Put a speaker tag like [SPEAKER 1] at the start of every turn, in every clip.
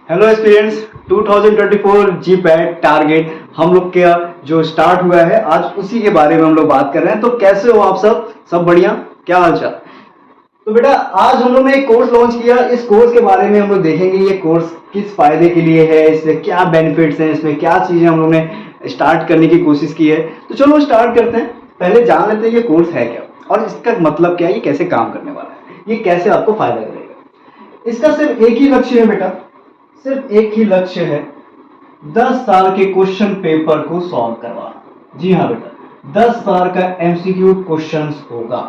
[SPEAKER 1] Hello aspirants, 2024 जी PAT target हम लोग का जो स्टार्ट हुआ है आज उसी के बारे में हम लोग बात कर रहे हैं। तो कैसे हो आप सब बढ़िया? क्या हाल चाल? तो बेटा आज हम लोग ने एक कोर्स लॉन्च किया। इस कोर्स के बारे में हम लोग देखेंगे ये कोर्स किस फायदे के लिए है, इसमें क्या बेनिफिट्स हैं, इसमें क्या चीजें हम लोग ने स्टार्ट करने की कोशिश की है। तो चलो स्टार्ट करते हैं। पहले जान लेते हैं ये कोर्स है क्या और इसका मतलब क्या है, ये कैसे काम करने वाला है, ये कैसे आपको फायदा करेगा। इसका सिर्फ एक ही लक्ष्य है बेटा, सिर्फ एक ही लक्ष्य है, 10 साल के क्वेश्चन पेपर को सॉल्व करवाना। जी हाँ बेटा, 10 साल का एमसीक्यू क्वेश्चंस होगा।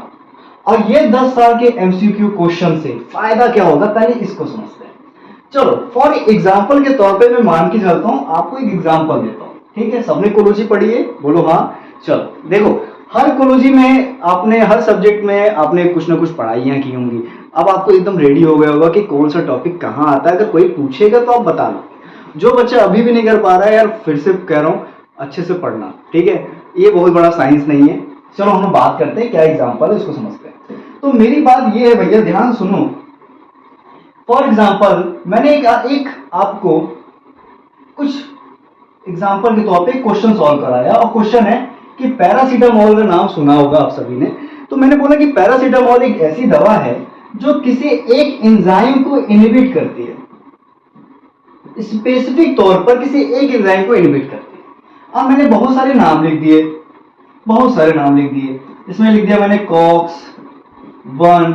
[SPEAKER 1] और ये 10 साल के एमसीक्यू क्वेश्चन से फायदा क्या होगा, पहले इसको समझते हैं। चलो फॉर एग्जाम्पल के तौर पे मैं मान के चलता हूं, आपको एक एग्जाम्पल देता हूं। ठीक है, सबने कोलॉजी पढ़ी है? बोलो हाँ। चलो देखो, हर कोलॉजी में आपने हर सब्जेक्ट में आपने कुछ ना कुछ पढ़ाइयां की होंगी। अब आपको एकदम रेडी हो गया होगा कि कौन सा टॉपिक कहाँ आता है। अगर कोई पूछेगा तो आप बता लो। जो बच्चा अभी भी नहीं कर पा रहा है, यार फिर से कह रहा हूँ अच्छे से पढ़ना। ठीक है, ये बहुत बड़ा साइंस नहीं है। चलो हम बात करते हैं क्या एग्जाम्पल है, उसको समझते हैं। तो मेरी बात ये है भैया, ध्यान सुनो। फॉर एग्जाम्पल मैंने एक आपको कुछ एग्जाम्पल के तौर पे क्वेश्चन सॉल्व कराया और क्वेश्चन है कि पैरासीटामोल का नाम सुना होगा आप सभी ने। तो मैंने बोला कि पैरासीटामोल एक ऐसी दवा है जो किसी एक एंजाइम को इनहिबिट करती है, स्पेसिफिक तौर पर किसी एक एंजाइम को इनहिबिट करती है। अब मैंने बहुत सारे नाम लिख दिए, बहुत सारे नाम लिख दिए। इसमें लिख दिया मैंने कॉक्स 1,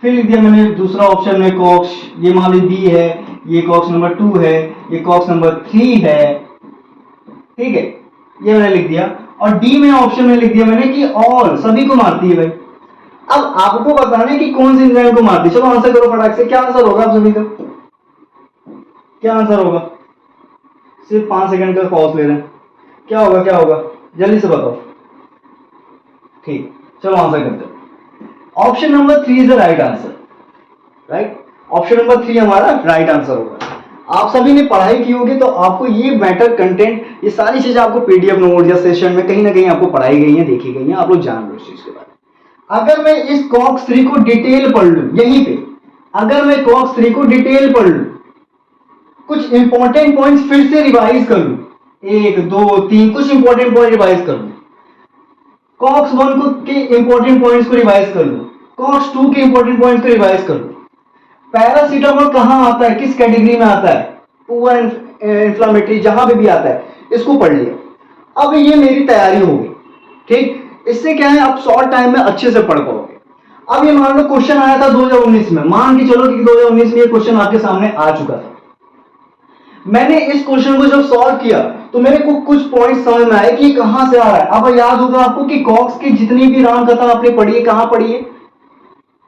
[SPEAKER 1] फिर लिख दिया मैंने दूसरा ऑप्शन में कॉक्स, ये मान ली बी है, ये कॉक्स नंबर 2 है, ये कॉक्स नंबर 3 है। ठीक है, ये मैंने लिख दिया। और डी में ऑप्शन में लिख दिया मैंने कि ऑल, सभी को मारती है भाई। अब आपको बताना है कि कौन सी एंजाइम को मारती है। चलो आंसर करो फटाक से, क्या आंसर होगा आप सभी का? क्या आंसर होगा? सिर्फ 5 सेकंड का पॉज ले रहे हैं। क्या होगा, क्या होगा, जल्दी से बताओ। ठीक, चलो आंसर करते हैं। Option number 3 is the right answer. Right, option number 3 हमारा राइट आंसर होगा। आप सभी ने पढ़ाई की होगी तो आपको ये मैटर कंटेंट, ये सारी चीजें आपको पीडीएफ नोट या सेशन में कहीं ना कहीं आपको पढ़ाई गई है, देखी गई है, आप लोग जान लो इस चीज के बारे में। अगर मैं इस कॉक्स 3 को डिटेल पढ़ लूं यहीं पे, अगर मैं कॉक्स 3 को डिटेल पढ़ लूं, कुछ इंपॉर्टेंट पॉइंट्स फिर से रिवाइज कर लूं, 1 2 3 कुछ इंपॉर्टेंट पॉइंट रिवाइज कर लूं, कॉक्स 1 को के इंपॉर्टेंट पॉइंट्स को रिवाइज कर लूं, कॉक्स 2 के इंपॉर्टेंट पॉइंट्स को रिवाइज कर लूं, पैरासीटामोल कहां आता है, किस कैटेगरी में आता है, पुअर इंफ्लेमेटरी, जहां पे भी आता है, इसको पढ़ लिया। अब ये मेरी तैयारी होगी। ठीक, इससे क्या है, आप शॉर्ट टाइम में अच्छे से पढ़ पाओगे। अब ये मान लो क्वेश्चन आया था 2019 में, मान के चलो कि 2019 में ये क्वेश्चन आपके सामने आ चुका था। मैंने इस क्वेश्चन को जब सॉल्व किया तो मेरे को कुछ पॉइंट समझ में आए कि कहां से आ रहा है। अब याद होगा आपको कि कॉक्स की जितनी भी राम कथा आपने पढ़ी है, कहां पढ़ी है?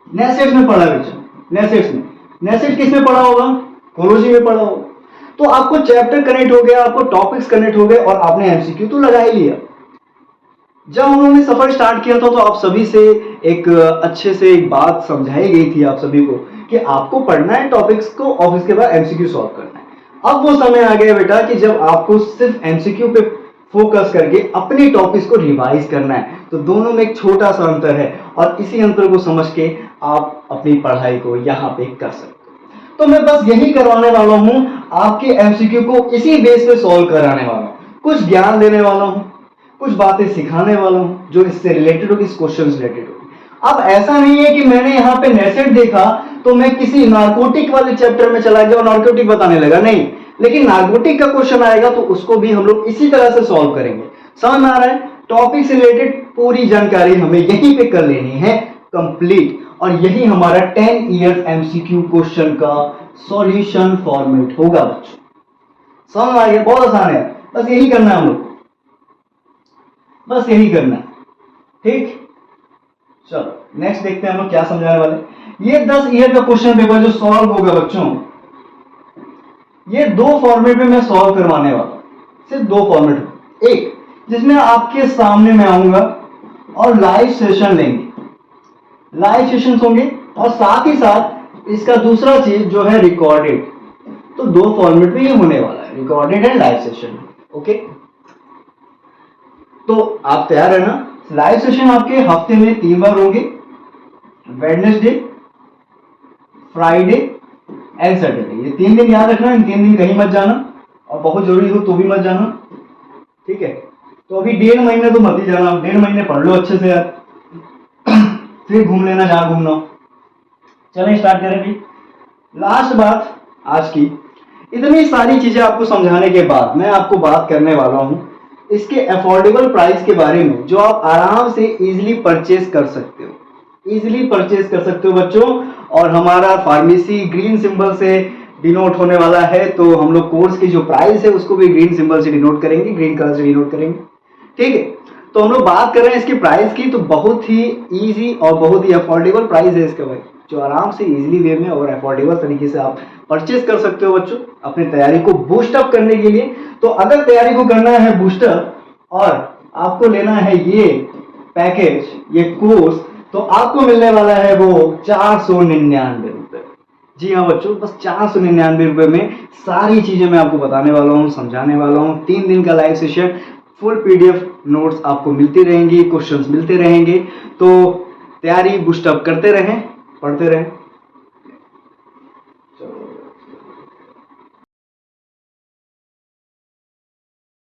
[SPEAKER 1] नेसेट्स में पढ़ा है बच्चा, नेसेट्स में। नेसेट किस में पढ़ा होगा? कोलॉजी में पढ़ा होगा। तो आपको चैप्टर कनेक्ट हो गया, आपको टॉपिक्स कनेक्ट हो गए और आपने एमसीक्यू तो लगा ही लिया। जब हम लोगों ने सफर स्टार्ट किया था तो आप सभी से एक अच्छे से एक बात समझाई गई थी आप सभी को कि आपको पढ़ना है टॉपिक्स को और उसके बाद एमसीक्यू सॉल्व करना है। अब वो समय आ गया बेटा कि जब आपको सिर्फ एमसीक्यू पे फोकस करके अपने टॉपिक्स को रिवाइज करना है। तो दोनों में एक छोटा सा अंतर है और इसी अंतर को समझ के आप अपनी पढ़ाई को यहाँ पे कर सकते हो। तो मैं बस यही करवाने वाला हूं, आपके एमसीक्यू को इसी बेस पे सॉल्व कराने वाला हूं, कुछ ज्ञान देने वाला हूं, कुछ बातें सिखाने वाला हूं जो इससे रिलेटेड होगी, इस क्वेश्चन से रिलेटेड होगी। अब ऐसा नहीं है कि मैंने यहाँ पे नेसेट देखा तो मैं किसी नार्कोटिक वाले चैप्टर में चला गया और नार्कोटिक बताने लगा, नहीं। लेकिन नार्कोटिक का क्वेश्चन आएगा तो उसको भी हम लोग इसी तरह से सॉल्व करेंगे। समझ में आ रहा है? टॉपिक से रिलेटेड पूरी जानकारी हमें यहीं पे कर लेनी है कंप्लीट, और यही हमारा 10 इयर्स एमसीक्यू क्वेश्चन का सॉल्यूशन फॉर्मेट होगा बच्चों। समझ में आ गया? बहुत आसान है, बस यही करना है हम लोग, बस यही करना है। ठीक, चलो नेक्स्ट देखते हैं हम लोग क्या समझाने वाले। ये 10 ईयर का क्वेश्चन पेपर जो सॉल्व होगा बच्चों, ये 2 फॉर्मेट में मैं सॉल्व करवाने वाला हूं। सिर्फ 2 फॉर्मेट, एक जिसमें आपके सामने मैं आऊंगा और लाइव सेशन लेंगे, लाइव सेशन होंगे, और साथ ही साथ इसका दूसरा चीज जो है रिकॉर्डेड। तो 2 फॉर्मेट में ये होने वाला है, recorded and live session. Okay, तो आप तैयार है ना? लाइव सेशन आपके हफ्ते में 3 बार होंगे, वेडनेसडे, फ्राइडे एंड सैटरडे। ये 3 दिन याद रखना, इन 3 दिन कहीं मत जाना, और बहुत जरूरी हो तो भी मत जाना, ठीक है। तो अभी 1.5 महीने तो मत ही जाना, 1.5 महीने पढ़ लो अच्छे से यार, फिर घूम लेना जहाँ घूमना हो। चलें स्टार्ट करें भी। लास्ट बात आज की, इतनी सारी चीजें आपको समझाने के बाद मैं आपको बात करने वाला हूँ इसके अफोर्डेबल प्राइस के बारे में, जो आप आराम से इजीली परचेज कर सकते हो, इजीली परचेज कर सकते हो बच्चों। और हमारा फार्मेसी ग्रीन सिंबल से डिनोट होने वाला है, तो हम लोग कोर्स की जो प्राइस है उसको भी ग्रीन सिंबल से डिनोट करेंगे, ग्रीन कलर से डिनोट करेंगे, ठीक है। तो हम लोग बात कर रहे हैं इसकी प्राइस की, तो बहुत ही इजी और बहुत ही अफोर्डेबल प्राइस है इसका भाई, जो आराम से इजीली वे में और अफोर्डेबल तरीके से आप परचेज कर सकते हो बच्चों, अपनी तैयारी को बूस्ट अप करने के लिए। तो अगर तैयारी को करना है बूस्ट अप और आपको लेना है ये पैकेज, ये कोर्स, तो आपको मिलने वाला है वो 499 रुपए। जी हाँ बच्चों, बस 499 रुपए में सारी चीजें मैं आपको बताने वाला हूँ, समझाने वाला हूँ। 3 दिन का live session, full PDF notes आपको मिलती रहेंगी, क्वेश्चंस मिलते रहेंगे। तो तैयारी बूस्ट अप करते रहें, पढ़ते रहें।